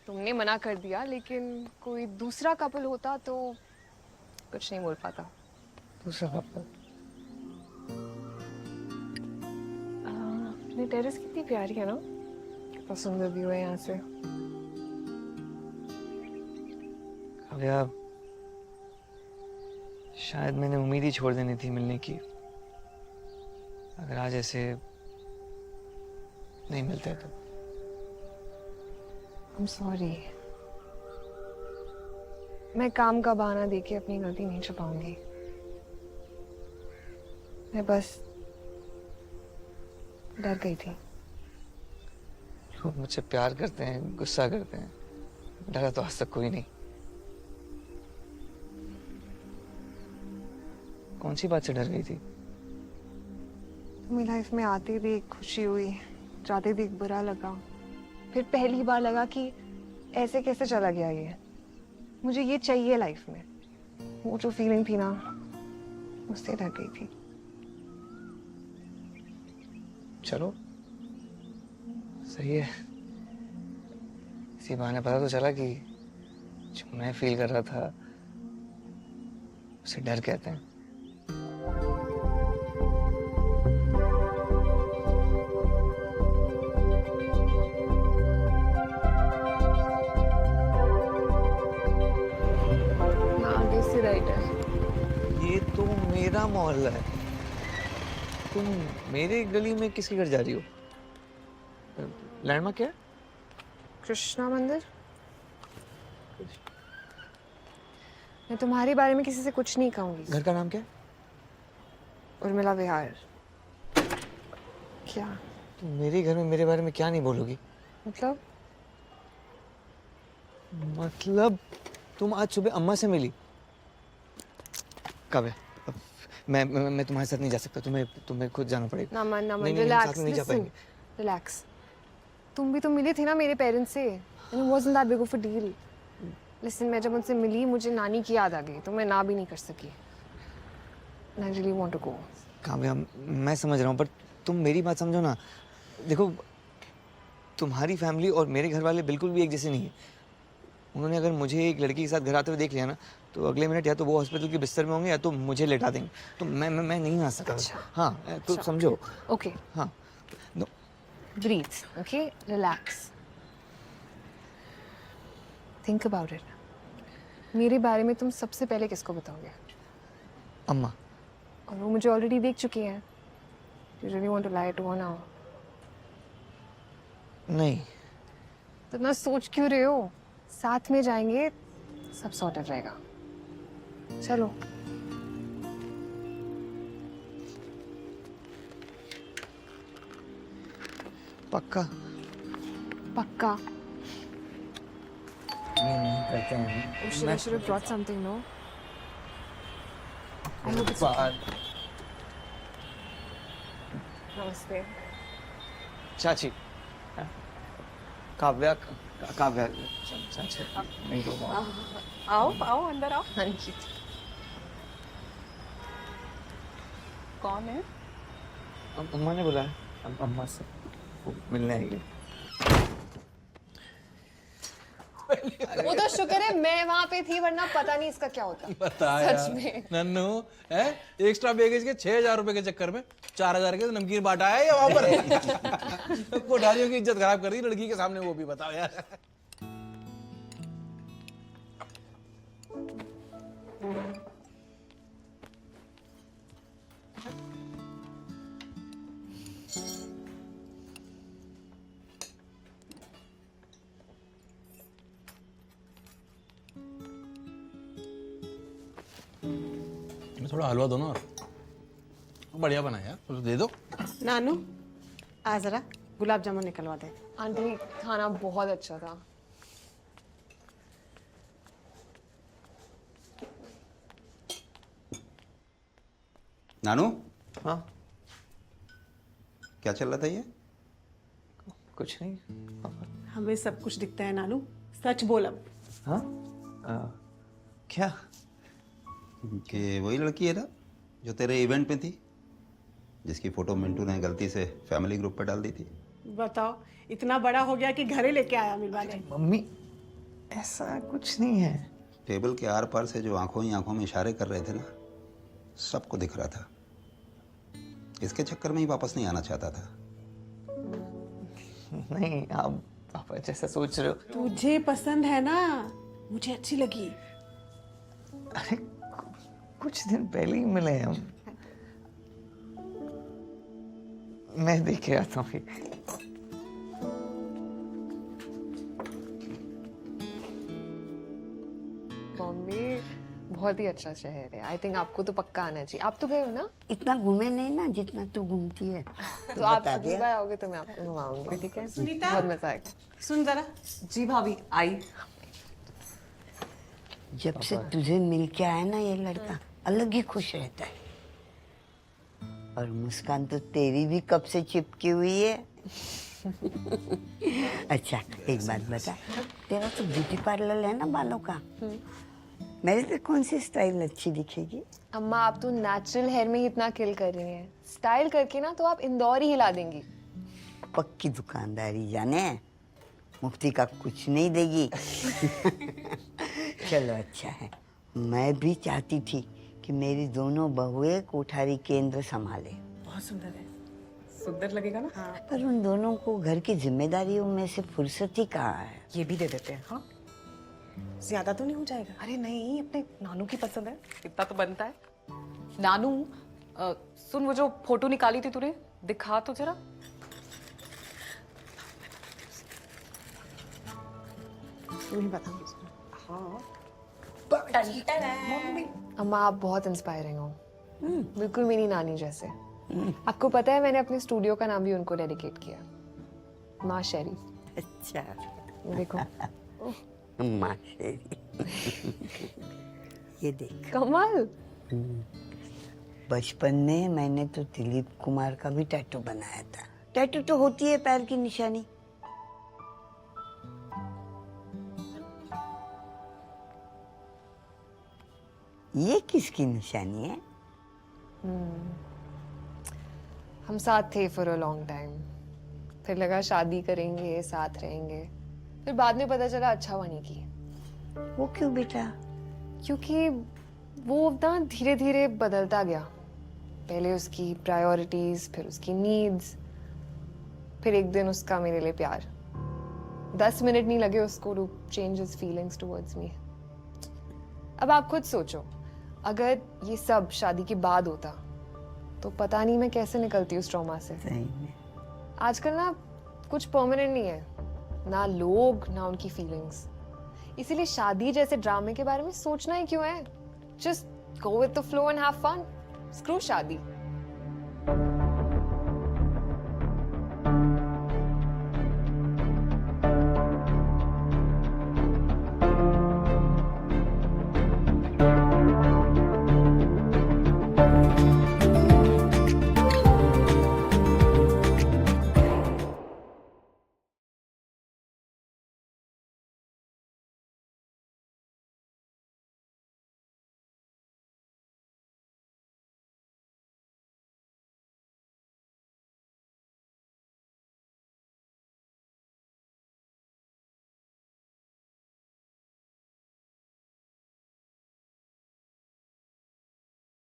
तुमने मना कर दिया, लेकिन कोई दूसरा कपल होता तो कुछ नहीं बोल पाता। दूसरा कपल? अपनी टेरेस कितनी प्यारी है ना, कितना सुंदर व्यू है यहाँ से। काव्या, शायद मैंने उम्मीद ही छोड़ देनी थी मिलने की, अगर आज ऐसे नहीं मिलते तो। I'm sorry। मैं काम का बहाना देके अपनी गलती नहीं छुपाऊंगी। मैं बस डर गई थी। लोग मुझसे प्यार करते हैं, गुस्सा करते हैं, डरा तो आज तक कोई नहीं। कौन सी बात से डर गई थी? मेरी लाइफ में आते ही एक खुशी हुई, जाते ही एक बुरा लगा, फिर पहली बार लगा कि ऐसे कैसे चला गया ये, मुझे ये चाहिए लाइफ में। वो जो फीलिंग थी ना, उससे डर गई थी। चलो सही है, इसी बहाने पता तो चला कि जो मैं फील कर रहा था उसे डर कहते हैं। आगे से राइट है। ये तो मेरा मोहल्ला है, तुम मेरे गली में किसके घर जा रही हो? लैंडमार्क क्या है? कृष्णा मंदिर। मैं तुम्हारे बारे में किसी से कुछ नहीं कहूंगी। घर का नाम क्या है? उर्मिला विहार। क्या तुम मेरे घर में मेरे बारे में क्या नहीं बोलोगी? मतलब तुम आज सुबह अम्मा से मिली? कब है? मैं तुम्हारे साथ नहीं जा सकता, तुम्हें खुद जाना पड़ेगा। नमन नहीं, नमन, नहीं, हम रिलैक्स, साथ में नहीं जा लिसन, पाएंगे। रिलैक्स। तुम भी तो मिले थे ना मेरे पेरेंट्स से, and it wasn't that big of a deal। Listen, मैं जब उनसे मिली मुझे नानी की याद आ गई, तो मैं ना भी नहीं कर सकी। And I really want to go। Kavya, मैं समझ रहा हूँ, पर तुम मेरी बात समझो ना। देखो, तुम्हारी फैमिली और मेरे घर वाले बिल्कुल भी एक जैसे नहीं है। उन्होंने अगर मुझे एक लड़की के साथ घर आते हुए देख लिया ना, तो अगले मिनट या तो वो हॉस्पिटल के बिस्तर में होंगे या तो मुझे लेटा देंगे। तो मैं नहीं आ सकता। अच्छा। हाँ, तो समझो। ओके, हाँ, no, breathe, okay, relax, think about it. मेरे बारे में तुम सबसे पहले किसको बताओगे? अम्मा। और वो मुझे ऑलरेडी देख चुकी हैं। You really want to lie to her now? नहीं। तो ना सोच क्यों रहे हो? साथ में जाएंगे, सब सॉर्टेड रहेगा। चलो। पक्का? पक्का। नहीं करते हैं। I should have brought something, no? I hope it's okay. नमस्ते। चाची। काव्या, काव्या, चाची। नहीं तो आओ आओ अंदर आओ। हाँ जी। कौन है? अम्मा ने बुलाया, अम्मा से वो मिलने आएगी। वो तो शुक्र है मैं वहाँ पे थी, वरना पता नहीं इसका क्या होता। बता सच यार, में। नन्नू है एक्स्ट्रा बैगेज के 6,000 रुपए के चक्कर में 4,000 के नमकीन बांटा है ये वहां पर। कोठारियों की इज्जत खराब कर दी लड़की के सामने, वो भी बताओ यार। थोड़ा हलवा दो ना, और बढ़िया बना यार, तो दे दो। नानू आ जरा गुलाब जामुन निकलवा दे। आंटी, खाना बहुत अच्छा था। नानू, हाँ, क्या चल रहा था ये? कुछ नहीं। हमें सब कुछ दिखता है नानू, सच बोल अब। हाँ, क्या? कि वही लड़की है ना जो तेरे इवेंट में थी, जिसकी फोटो मिंटू ने गलती से फैमिली ग्रुप पर डाल दी थी। बताओ, इतना बड़ा हो गया कि घरे लेके आया मिलवाने। मम्मी, ऐसा कुछ नहीं है। टेबल के आर पार से जो आंखों ही आंखों में इशारे कर रहे थे ना, सबको दिख रहा था। इसके चक्कर में ही वापस नहीं आना चाहता था। नहीं, आप जैसा सोच रहे हो। तुझे पसंद है ना, मुझे अच्छी लगी। अरे कुछ दिन पहले ही मिले हम। मैं देख के आता हूँ। बॉम्बे बहुत ही अच्छा शहर है। आई थिंक आपको तो पक्का आना चाहिए। आप तो गए हो ना? इतना घूमे नहीं ना जितना तू घूमती है। तो आप अगली बार आओगे तो मैं आपको घुमाऊंगी, ठीक है? सुनीता? बहुत मजा आएगा। सुन जरा। जी भाभी आई। जब से तुझे मिल के आया ना ये लड़का, अलग ही खुश रहता है। और मुस्कान तो तेरी भी कब से चिपकी हुई है। अच्छा एक बात बता, तेरा तो ब्यूटी पार्लर है ना बालों का, मेरे पे कौन सी स्टाइल अच्छी दिखेगी? अम्मा आप तो नेचुरल हेयर में ही इतना किल कर रही हैं। स्टाइल करके ना तो आप इंदौर ही हिला देंगी। पक्की दुकानदारी जाने, मुफ्ती का कुछ नहीं देगी। चलो अच्छा है। मैं भी चाहती थी कि मेरी दोनों बहुएं कोठारी केंद्र संभाले, बहुत सुंदर है, सुंदर लगेगा ना? हाँ। पर उन दोनों को घर की जिम्मेदारियों में से फुर्सत ही कहाँ है। ये भी दे देते हैं। हाँ, ज्यादा तो नहीं हो जाएगा? अरे नहीं, अपने नानू की पसंद है, इतना तो बनता है। नानू सुन, वो जो फोटो निकाली थी तूने, दिखा तो जरा। तू ही बता मुझे। अम्मा आप बहुत इंस्पायरिंग हो, बिल्कुल मेरी नानी जैसे। आपको पता है मैंने अपने स्टूडियो का नाम भी उनको डेडिकेट किया, माँ शेरी। अच्छा देखो माँ शेरी। ये देख, कमाल। बचपन में मैंने तो दिलीप कुमार का भी टैटू बनाया था। टैटू तो होती है पैर की निशानी। ये किसकी निशानी है? हम साथ थे फॉर अ लॉन्ग टाइम, फिर लगा शादी करेंगे, साथ रहेंगे, फिर बाद में पता चला अच्छा हुआ नहीं की। वो क्यों बेटा? क्योंकि वो ना धीरे धीरे बदलता गया। पहले उसकी प्रायोरिटीज, फिर उसकी नीड्स, फिर एक दिन उसका मेरे लिए प्यार। 10 मिनट नहीं लगे उसको to change his feelings towards me. अब आप खुद सोचो, अगर ये सब शादी के बाद होता तो पता नहीं मैं कैसे निकलती उस ट्रॉमा से। सही में आजकल ना कुछ परमानेंट नहीं है, ना लोग ना उनकी फीलिंग्स। इसीलिए शादी जैसे ड्रामे के बारे में सोचना ही क्यों है? Just go with the flow and have fun. Screw शादी।